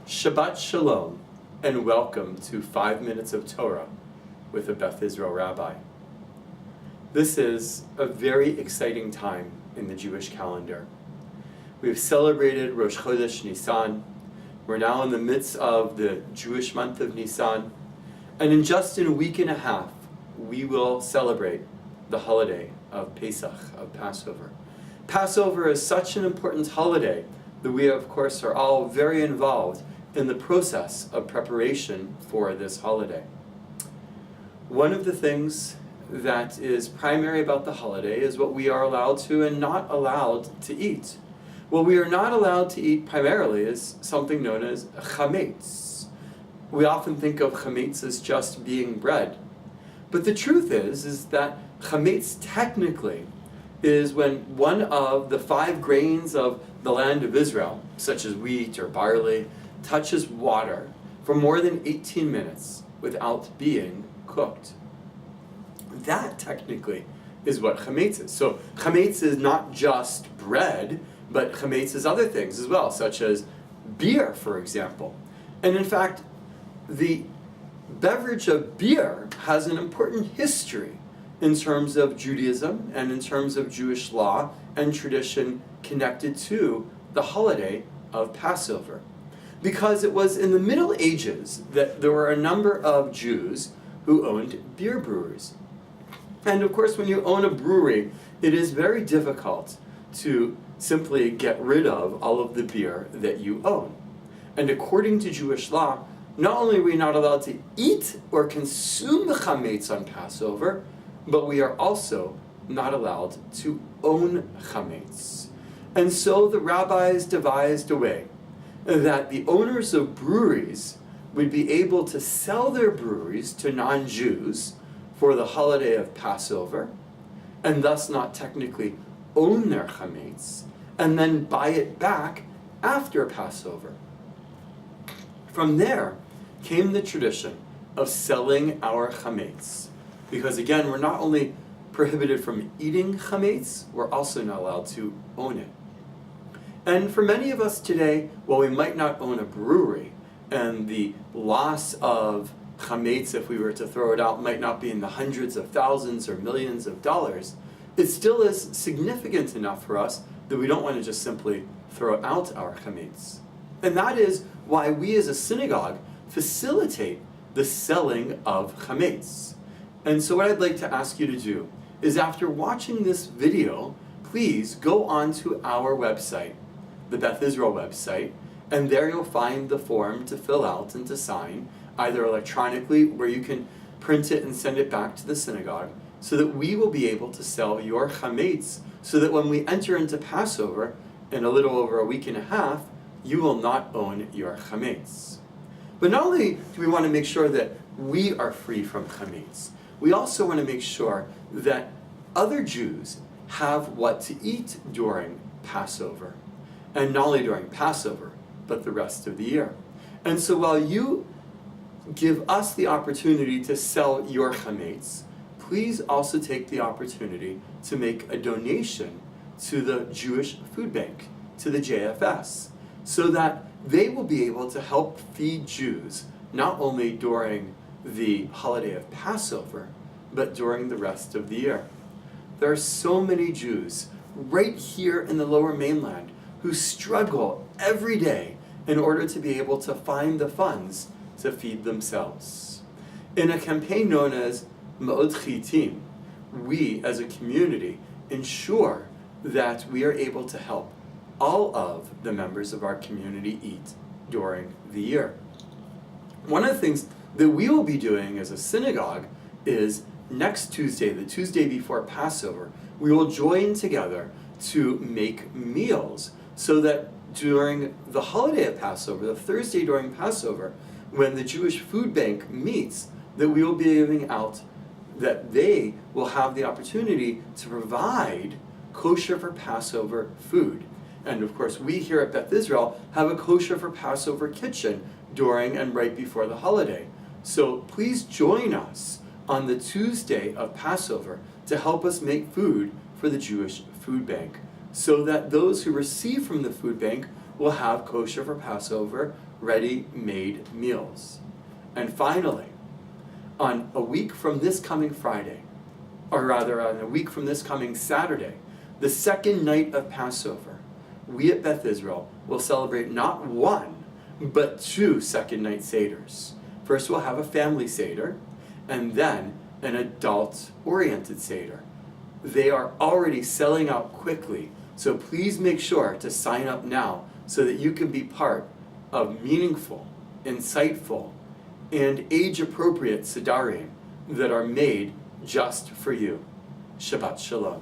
Shabbat Shalom, and welcome to 5 Minutes of Torah with a Beth Israel Rabbi. This is a very exciting time in the Jewish calendar. We've celebrated Rosh Chodesh Nisan. We're now in the midst of the Jewish month of Nisan, and in just a week and a half, we will celebrate the holiday of Pesach, of Passover. Passover is such an important holiday that we, of course, are all very involved in the process of preparation for this holiday. One of the things that is primary about the holiday is what we are allowed to and not allowed to eat. What we are not allowed to eat primarily is something known as chametz. We often think of chametz as just being bread. But the truth is that chametz technically is when one of the 5 grains of the land of Israel, such as wheat or barley, touches water for more than 18 minutes without being cooked. That technically is what chametz is. So chametz is not just bread, but chametz is other things as well, such as beer, for example. And in fact, the beverage of beer has an important history in terms of Judaism and in terms of Jewish law and tradition connected to the holiday of Passover. Because it was in the Middle Ages that there were a number of Jews who owned beer breweries. And of course, when you own a brewery, it is very difficult to simply get rid of all of the beer that you own. And according to Jewish law, not only are we not allowed to eat or consume chametz on Passover, but we are also not allowed to own chametz. And so the rabbis devised a way that the owners of breweries would be able to sell their breweries to non-Jews for the holiday of Passover, and thus not technically own their chametz, and then buy it back after Passover. From there came the tradition of selling our chametz, because again, we're not only prohibited from eating chametz, we're also not allowed to own it. And for many of us today, while we might not own a brewery, and the loss of chametz, if we were to throw it out, might not be in the hundreds of thousands or millions of dollars, it still is significant enough for us that we don't want to just simply throw out our chametz. And that is why we as a synagogue facilitate the selling of chametz. And so what I'd like to ask you to do is, after watching this video, please go onto our website, the Beth Israel website, and there you'll find the form to fill out and to sign, either electronically, where you can print it and send it back to the synagogue, so that we will be able to sell your chametz, so that when we enter into Passover, in a little over a week and a half, you will not own your chametz. But not only do we want to make sure that we are free from chametz, we also want to make sure that other Jews have what to eat during Passover. And not only during Passover, but the rest of the year. And so while you give us the opportunity to sell your chametz, please also take the opportunity to make a donation to the Jewish Food Bank, to the JFS, so that they will be able to help feed Jews, not only during the holiday of Passover, but during the rest of the year. There are so many Jews right here in the Lower Mainland who struggle every day in order to be able to find the funds to feed themselves. In a campaign known as Ma'od Chitim, we as a community ensure that we are able to help all of the members of our community eat during the year. One of the things that we will be doing as a synagogue is next Tuesday, the Tuesday before Passover, we will join together to make meals so that during the holiday of Passover, the Thursday during Passover, when the Jewish Food Bank meets, that we will be giving out, that they will have the opportunity to provide kosher for Passover food. And of course, we here at Beth Israel have a kosher for Passover kitchen during and right before the holiday. So please join us on the Tuesday of Passover to help us make food for the Jewish Food Bank, so that those who receive from the food bank will have kosher for Passover, ready-made meals. And finally, on a week from this coming Friday, or rather on a week from this coming Saturday, the second night of Passover, we at Beth Israel will celebrate not one, but 2 second night Seders. First we'll have a family Seder, and then an adult-oriented Seder. They are already selling out quickly, so please make sure to sign up now so that you can be part of meaningful, insightful, and age-appropriate Sedarim that are made just for you. Shabbat Shalom.